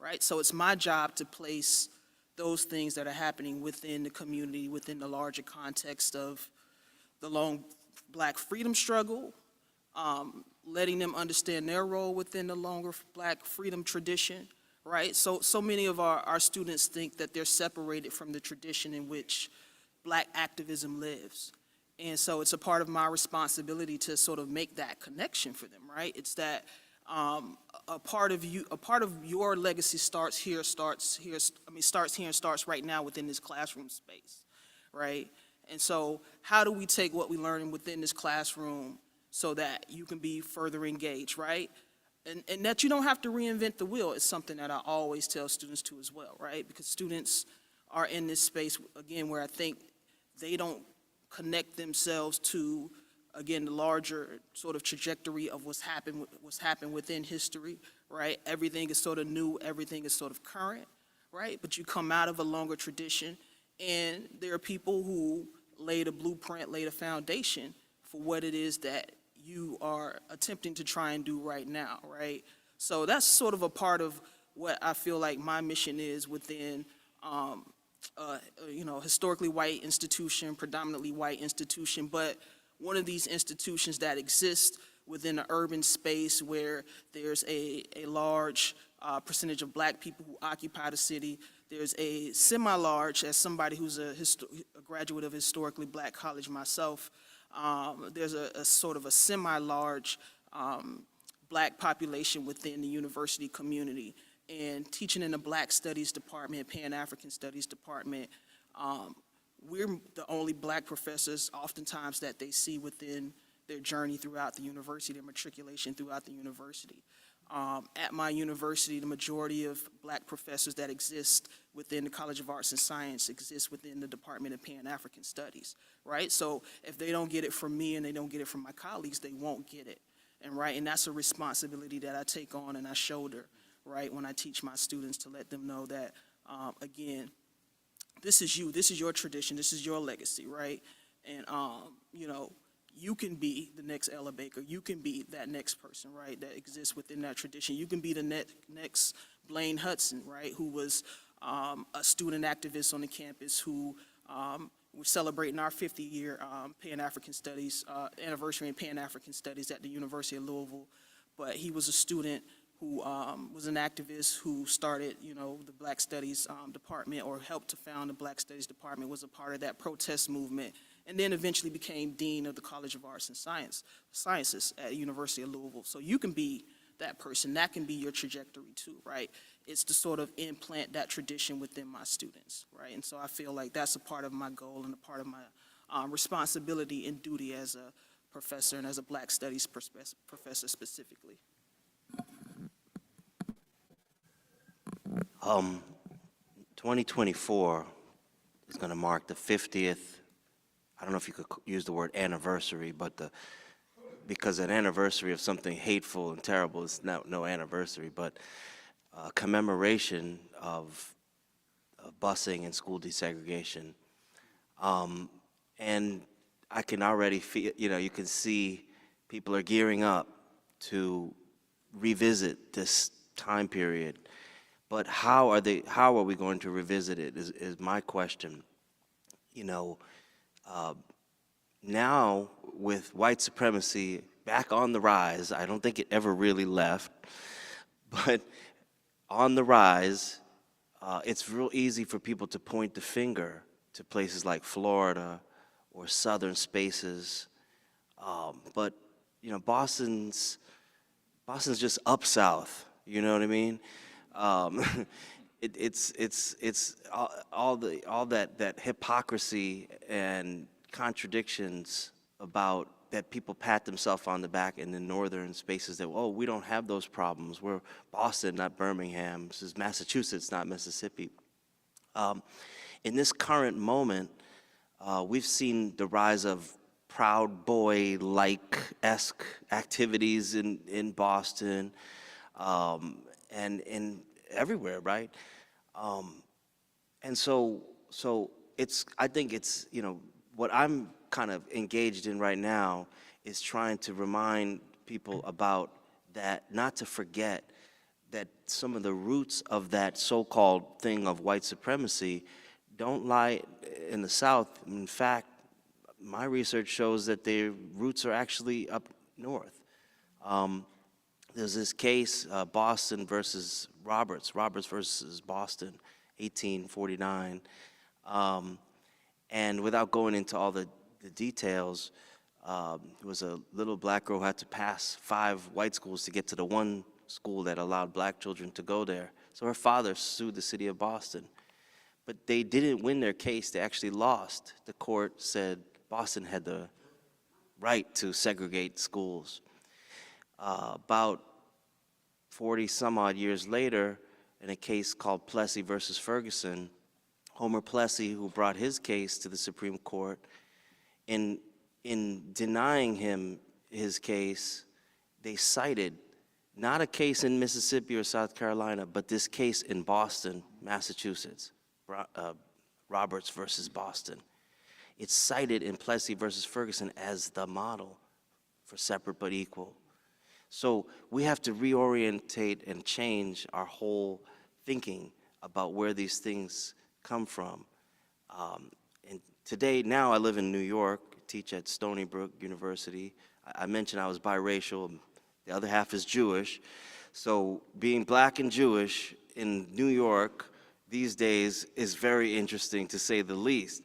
right? So it's my job to place those things that are happening within the community, within the larger context of the long Black freedom struggle, letting them understand their role within the longer Black freedom tradition, right? So many of our students think that they're separated from the tradition in which Black activism lives. And so it's a part of my responsibility to sort of make that connection for them, right? It's that a part of your legacy starts here and starts right now within this classroom space, right? And so how do we take what we learn within this classroom so that you can be further engaged, right? and that you don't have to reinvent the wheel is something that I always tell students to as well, right? Because students are in this space, again, where I think they don't connect themselves to, again, the larger sort of trajectory of what's happened within history, right? Everything is sort of new, everything is sort of current, right? But you come out of a longer tradition, and there are people who laid a blueprint, laid a foundation for what it is that you are attempting to try and do right now, right? So that's sort of a part of what I feel like my mission is within, historically white institution, predominantly white institution, but one of these institutions that exist within an urban space where there's a large percentage of black people who occupy the city. There's a semi-large, as somebody who's a graduate of a historically black college myself, there's a sort of a semi-large black population within the university community. And teaching in the Black Studies Department, Pan-African Studies Department, we're the only black professors oftentimes that they see within their journey throughout the university, their matriculation throughout the university. At my university, the majority of black professors that exist within the College of Arts and Science exist within the Department of Pan-African Studies, right? So if they don't get it from me and they don't get it from my colleagues, they won't get it, and that's a responsibility that I take on and I shoulder, right, when I teach my students, to let them know that, again, this is you, this is your tradition, this is your legacy, right? And, you can be the next Ella Baker. You can be that next person, right, that exists within that tradition. You can be the next Blaine Hudson, right, who was a student activist on the campus who we're celebrating our 50-year Pan-African Studies, anniversary in Pan-African Studies at the University of Louisville. But he was a student who was an activist who started, the Black Studies Department, or helped to found the Black Studies Department, was a part of that protest movement, and then eventually became Dean of the College of Arts and Sciences at the University of Louisville. So you can be that person. That can be your trajectory too, right? It's to sort of implant that tradition within my students, right? And so I feel like that's a part of my goal and a part of my responsibility and duty as a professor and as a Black Studies professor specifically. 2024 is going to mark the 50th, I don't know if you could use the word anniversary, but because an anniversary of something hateful and terrible is no anniversary, but commemoration of busing and school desegregation. And I can already feel, you can see people are gearing up to revisit this time period. But how are we going to revisit it is my question. Now with white supremacy back on the rise, I don't think it ever really left, but on the rise, it's real easy for people to point the finger to places like Florida or southern spaces. But Boston's just up south. You know what I mean? It's all that hypocrisy and contradictions about that people pat themselves on the back in the northern spaces that, we don't have those problems. We're Boston, not Birmingham. This is Massachusetts, not Mississippi. In this current moment, we've seen the rise of Proud Boy-like-esque activities in Boston, and in everywhere, right? And so I think it's, what I'm kind of engaged in right now is trying to remind people about that, not to forget that some of the roots of that so-called thing of white supremacy don't lie in the South. In fact, my research shows that their roots are actually up north. There's this case, Boston versus Roberts versus Boston, 1849. And without going into all the details, it was a little black girl who had to pass 5 white schools to get to the one school that allowed black children to go there. So her father sued the city of Boston. But they didn't win their case, they actually lost. The court said Boston had the right to segregate schools. About 40 some odd years later, in a case called Plessy versus Ferguson, Homer Plessy, who brought his case to the Supreme Court, in denying him his case, they cited not a case in Mississippi or South Carolina, but this case in Boston, Massachusetts, Roberts versus Boston. It's cited in Plessy versus Ferguson as the model for separate but equal. So we have to reorientate and change our whole thinking about where these things come from. And today, now I live in New York, teach at Stony Brook University. I mentioned I was biracial. The other half is Jewish. So being black and Jewish in New York these days is very interesting, to say the least.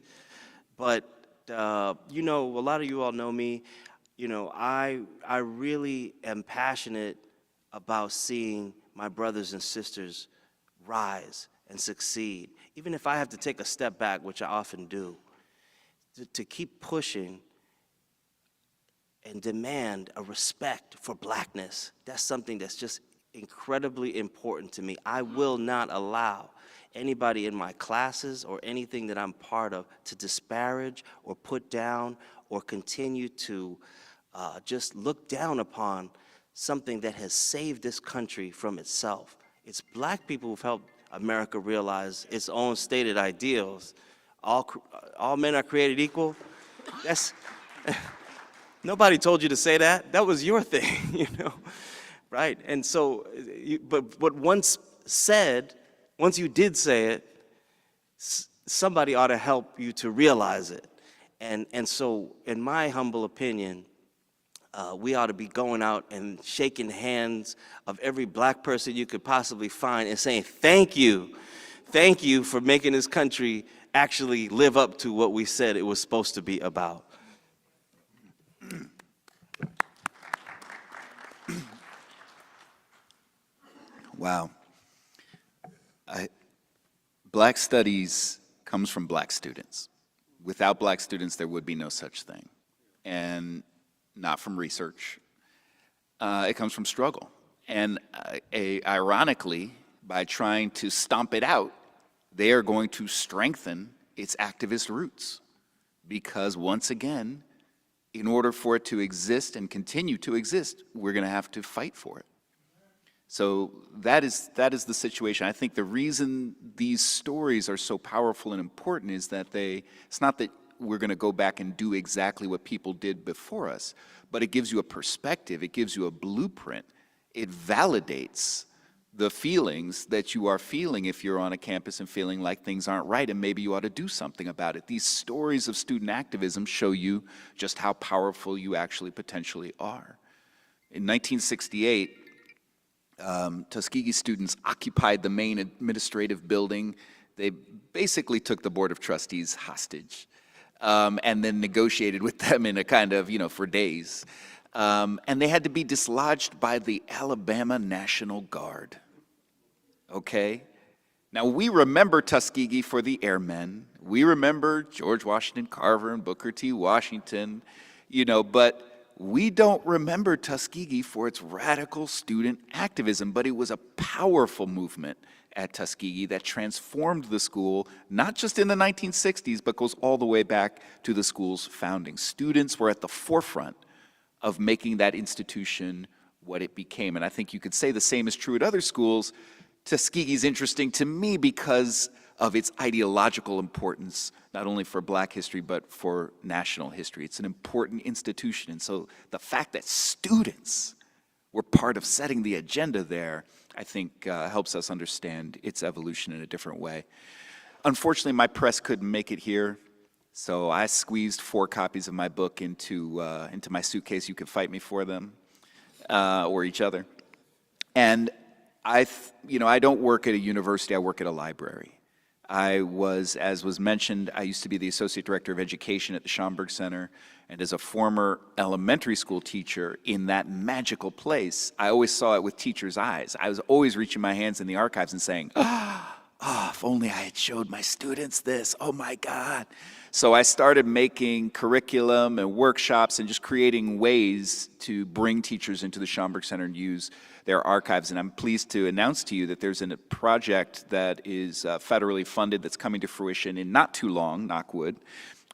But, you know, a lot of you all know me. You know, I really am passionate about seeing my brothers and sisters rise and succeed. Even if I have to take a step back, which I often do, to keep pushing and demand a respect for blackness. That's something that's just incredibly important to me. I will not allow anybody in my classes or anything that I'm part of to disparage or put down or continue to just look down upon something that has saved this country from itself. It's black people who've helped America realize its own stated ideals. All men are created equal. That's nobody told you to say that. That was your thing, you know, right? And so, but once said, once you did say it, somebody ought to help you to realize it. And so, in my humble opinion, we ought to be going out and shaking hands of every black person you could possibly find and saying, thank you for making this country actually live up to what we said it was supposed to be about. Wow. Black studies comes from black students. Without black students, there would be no such thing. And not from research. It comes from struggle. And ironically, by trying to stomp it out, they are going to strengthen its activist roots. Because once again, in order for it to exist and continue to exist, we're going to have to fight for it. So that is the situation. I think the reason these stories are so powerful and important is that it's not that we're going to go back and do exactly what people did before us, but it gives you a perspective, it gives you a blueprint, it validates the feelings that you are feeling if you're on a campus and feeling like things aren't right and maybe you ought to do something about it. These stories of student activism show you just how powerful you actually potentially are. In 1968, Tuskegee students occupied the main administrative building. They basically took the Board of Trustees hostage and then negotiated with them in a kind of, for days. And they had to be dislodged by the Alabama National Guard. Okay? Now, we remember Tuskegee for the airmen. We remember George Washington Carver and Booker T. Washington, but we don't remember Tuskegee for its radical student activism, but it was a powerful movement at Tuskegee that transformed the school, not just in the 1960s, but goes all the way back to the school's founding. Students were at the forefront of making that institution what it became. And I think you could say the same is true at other schools. Tuskegee's interesting to me because of its ideological importance, not only for black history, but for national history. It's an important institution. And so the fact that students were part of setting the agenda there, I think helps us understand its evolution in a different way. Unfortunately, my press couldn't make it here, so I squeezed 4 copies of my book into my suitcase. You could fight me for them, or each other. And I don't work at a university, I work at a library. I was, as was mentioned, I used to be the Associate Director of Education at the Schomburg Center, and as a former elementary school teacher in that magical place, I always saw it with teachers' eyes. I was always reaching my hands in the archives and saying, if only I had showed my students this, oh my God. So I started making curriculum and workshops and just creating ways to bring teachers into the Schomburg Center and use their archives. And I'm pleased to announce to you that there's a project that is federally funded that's coming to fruition in not too long, knock wood,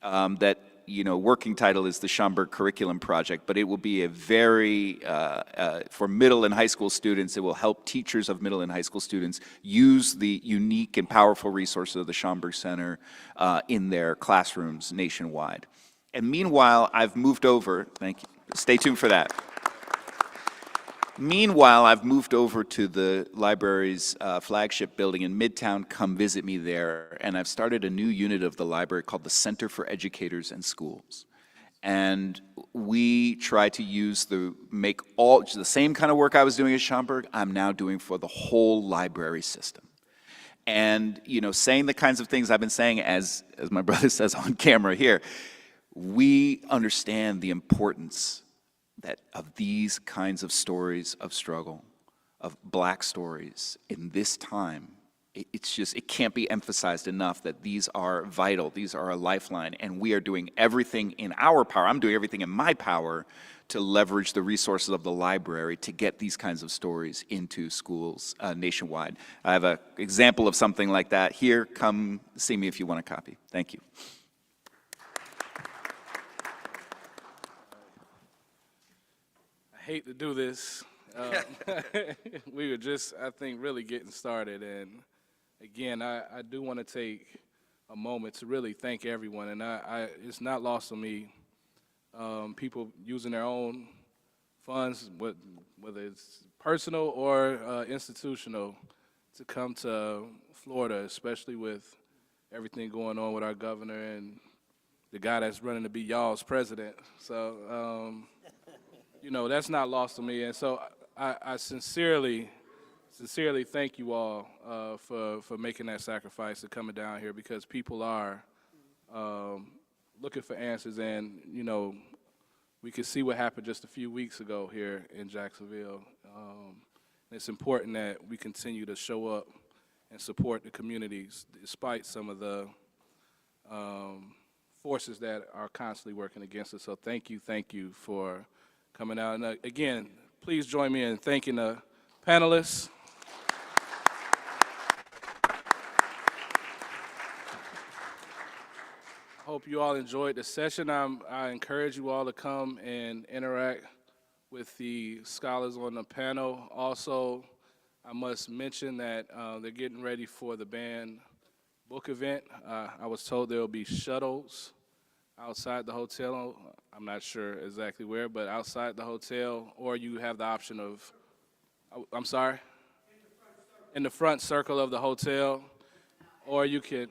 that, working title is the Schomburg Curriculum Project, but it will be a very, for middle and high school students, it will help teachers of middle and high school students use the unique and powerful resources of the Schomburg Center in their classrooms nationwide. And meanwhile, I've moved over, thank you, stay tuned for that. Meanwhile, I've moved over to the library's flagship building in Midtown. Come visit me there. And I've started a new unit of the library called the Center for Educators and Schools. And we try to make all the same kind of work I was doing at Schomburg, I'm now doing for the whole library system. And, saying the kinds of things I've been saying, as my brother says on camera here, we understand the importance of these kinds of stories of struggle, of Black stories in this time. It can't be emphasized enough that these are vital, these are a lifeline, and we are doing everything in our power, I'm doing everything in my power to leverage the resources of the library to get these kinds of stories into schools nationwide. I have an example of something like that here. Come see me if you want a copy. Thank you. I hate to do this. We were just, I think, really getting started. And again, I do want to take a moment to really thank everyone. And it's not lost on me, people using their own funds, whether it's personal or institutional, to come to Florida, especially with everything going on with our governor and the guy that's running to be y'all's president. So, that's not lost on me. And so I sincerely thank you all for making that sacrifice and coming down here, because people are looking for answers. And, we could see what happened just a few weeks ago here in Jacksonville. It's important that we continue to show up and support the communities despite some of the forces that are constantly working against us. So thank you for coming out. And again, please join me in thanking the panelists. Hope you all enjoyed the session. I encourage you all to come and interact with the scholars on the panel. Also, I must mention that they're getting ready for the band book event. I was told there will be shuttles outside the hotel. I'm not sure exactly where, but outside the hotel, or you have the option of, I'm sorry? In the front circle of the hotel, or you could,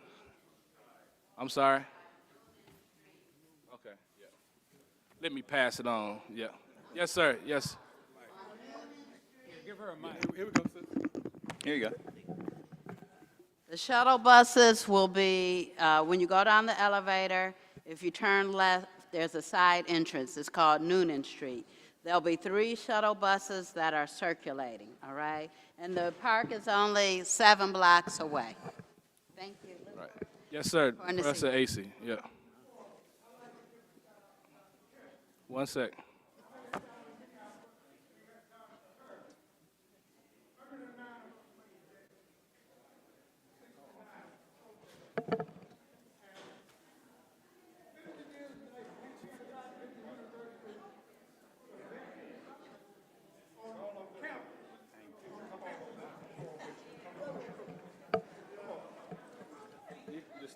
I'm sorry? Okay, yeah. Let me pass it on, yeah. Yes, sir, yes. Give her a mic. Here we go, sis. Here you go. The shuttle buses will be, when you go down the elevator, if you turn left, there's a side entrance. It's called Noonan Street. There'll be 3 shuttle buses that are circulating, all right? And the park is only 7 blocks away. Thank you. Right. Yes, sir, Going to Professor see. Acey, yeah. One sec.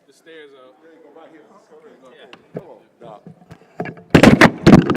The stairs are. There you go, right here. Come on, Doc.